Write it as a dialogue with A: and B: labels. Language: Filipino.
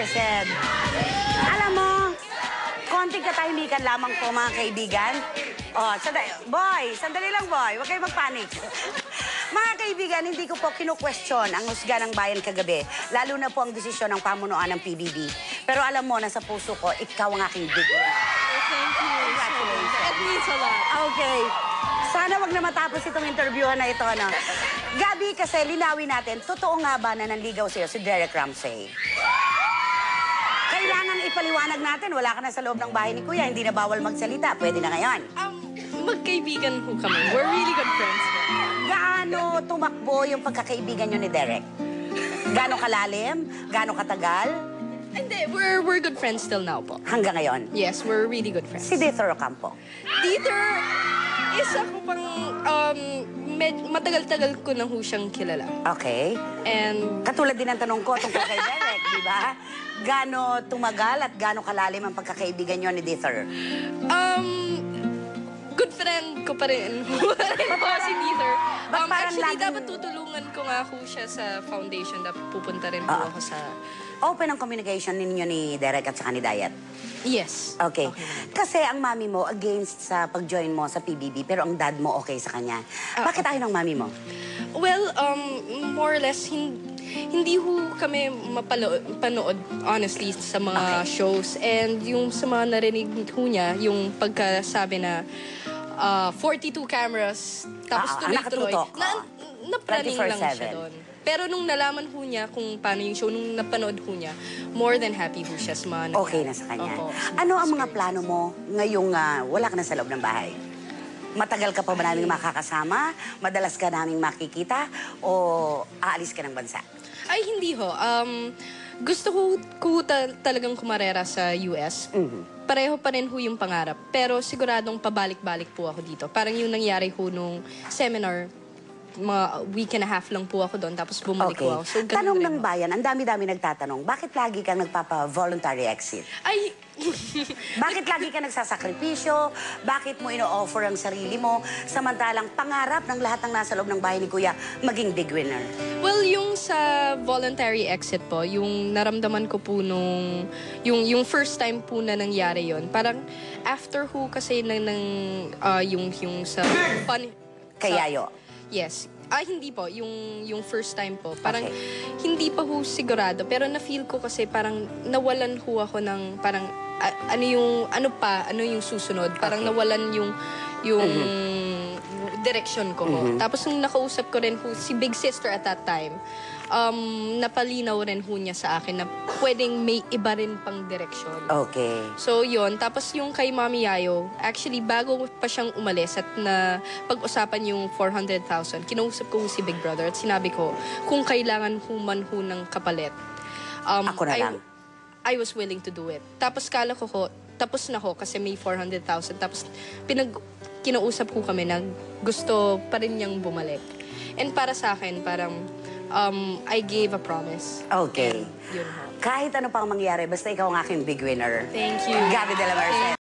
A: Merced. Alam mo, konting katahimikan lamang po mga kaibigan. Oh, sandali lang boy, huwag kayo magpanik. Mga kaibigan, hindi ko po kinu-question ang husga ng bayan kagabi, lalo na po ang desisyon ng pamunuan ng PBB. Pero alam mo, nasa puso ko, ikaw ang aking big winner.
B: Thank you.
A: Congratulations.
B: It means a lot.
A: Okay. Sana wag na matapos itong interviewhan na ito, ano? Gabi, kasi linawin natin, totoo nga ba na nanligaw sa'yo si Derek Ramsey? Kailangan ipaliwanag natin, wala ka na sa loob ng bahay ni Kuya, hindi na bawal magsalita, pwede na ngayon.
B: Magkaibigan ho kami. We're really good friends.
A: Gaano tumakbo yung pagkakaibigan nyo ni Derek? Gaano kalalim? Gaano katagal?
B: Hindi, we're good friends still now po.
A: Hanggang ngayon?
B: Yes, we're really good friends.
A: Si Dieter Ocampo?
B: Dieter, isa ko pang matagal-tagal ko na ho siyang kilala.
A: Okay.
B: And
A: Katulad din ang tanong ko tungkol kay Derek, di ba? Gaano tumagal at gaano kalalim ang pagkakaibigan nyo ni Dieter?
B: good friend ko pa rin. Si Dieter.
A: Ba't parang
B: Actually,
A: laging-
B: dapat tutulungan ko nga ho siya sa foundation. Dapat pupunta rin po ako sa...
A: Open ang communication ninyo ni Derek at saka ni Diet?
B: Yes.
A: Okay. Kasi ang mami mo against sa pag-join mo sa PBB, pero ang dad mo okay sa kanya. Bakit ayaw ng mami mo?
B: Well, more or less, hindi ho kami mapanood, honestly, sa mga shows. And yung sa mga narinig ho niya, yung pagkasabi na 42 cameras, tapos tuloy-tuloy.
A: nakatutok.
B: Napraning lang
A: 24/7.
B: siya doon. Pero nung nalaman ho niya kung paano yung show, nung napanood ho niya, more than happy ho siya sa mga
A: Okay na sa kanya.
B: Opo.
A: Ano ang mga plano mo ngayong wala ka na sa loob ng bahay? Matagal ka pa ba naming makakasama? Madalas ka naming makikita? O aalis ka ng bansa?
B: Ay, hindi ho. Gusto ko talagang kumarera sa US. Pareho pa rin ho yung pangarap. Pero siguradong pabalik-balik po ako dito. Parang yung nangyari ho nung seminar, mga week and a half lang po ako doon, tapos bumalik po ako. So, ganun
A: Tanong
B: rin
A: ng
B: ho.
A: bayan, ang dami-dami nagtatanong, bakit lagi kang nagpapa-voluntary exit?
B: Ay,
A: Bakit lagi ka nagsasakripisyo? Bakit mo ino-offer ang sarili mo? Samantalang pangarap ng lahat ng nasa loob ng bahay ni Kuya, maging big winner.
B: well, yung sa voluntary exit po, yung naramdaman ko po nung, yung first time po na nangyari yon, parang after ho kasi yung sa fun...
A: Kay Yayo.
B: Yes. Hindi po. Yung first time po. Parang hindi pa ho sigurado. Pero na-feel ko kasi parang nawalan ho ako ng parang ano yung susunod. Parang nawalan yung direction ko ho. Tapos nung nakausap ko rin ho si Big Sister at that time, napalinaw rin ho niya sa akin na pwedeng may iba rin pang direksyon.
A: Okay.
B: So, yun. Tapos yung kay Mami Yayo, actually, bago pa siyang umalis at na pag-usapan yung 400,000, kinausap ko si Big Brother at sinabi ko, kung kailangan human ho ng kapalit,
A: Ako na lang.
B: I was willing to do it. Tapos kala ko tapos na ho kasi may 400,000. Tapos kinausap ko kami na gusto pa rin niyang bumalik. And para sa akin, parang I gave a promise.
A: Okay.
B: And yun ho.
A: Kahit ano pang mangyari, basta ikaw ang aking big winner.
B: Thank you.
A: Gabi de la Merced.